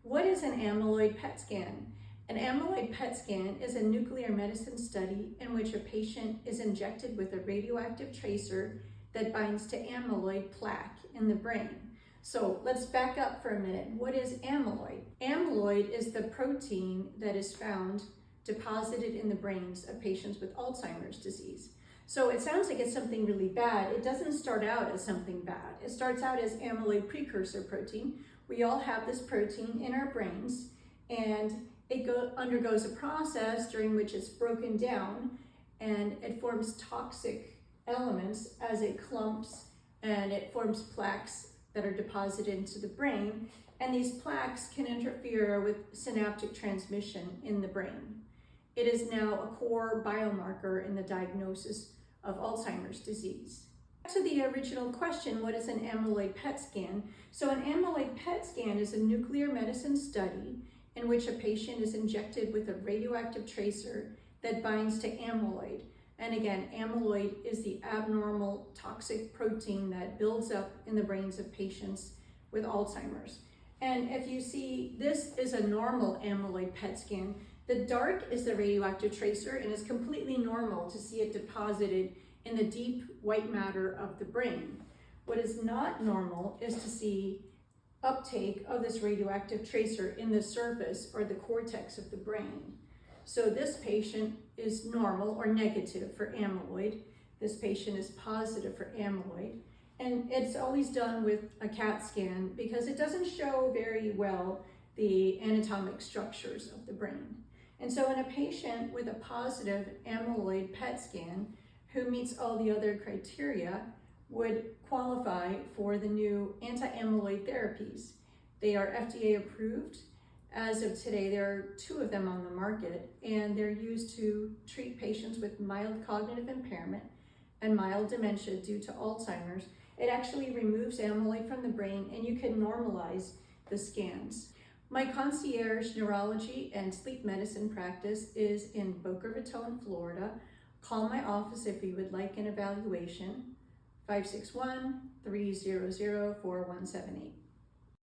What is an amyloid PET scan? An amyloid PET scan is a nuclear medicine study in which a patient is injected with a radioactive tracer that binds to amyloid plaque in the brain. So let's back up for a minute. What is amyloid? Amyloid is the protein that is found deposited in the brains of patients with Alzheimer's disease. So it sounds like it's something really bad. It doesn't start out as something bad. It starts out as amyloid precursor protein. We all have this protein in our brains, and it undergoes a process during which it's broken down and it forms toxic elements as it clumps, and it forms plaques that are deposited into the brain, and these plaques can interfere with synaptic transmission in the brain. It is now a core biomarker in the diagnosis of Alzheimer's disease. Back to the original question, what is an amyloid PET scan? So an amyloid PET scan is a nuclear medicine study in which a patient is injected with a radioactive tracer that binds to amyloid. And again, amyloid is the abnormal toxic protein that builds up in the brains of patients with Alzheimer's. And if you see, this is a normal amyloid PET scan. The dark is the radioactive tracer, and it's completely normal to see it deposited in the deep white matter of the brain. What is not normal is to see uptake of this radioactive tracer in the surface or the cortex of the brain. So this patient is normal or negative for amyloid. This patient is positive for amyloid. And it's always done with a CAT scan because it doesn't show very well the anatomic structures of the brain. And so in a patient with a positive amyloid PET scan who meets all the other criteria would qualify for the new anti-amyloid therapies. They are FDA approved. As of today, there are 2 of them on the market, and they're used to treat patients with mild cognitive impairment and mild dementia due to Alzheimer's. It actually removes amyloid from the brain, and you can normalize the scans. My concierge neurology and sleep medicine practice is in Boca Raton, Florida. Call my office if you would like an evaluation, 561-300-4178.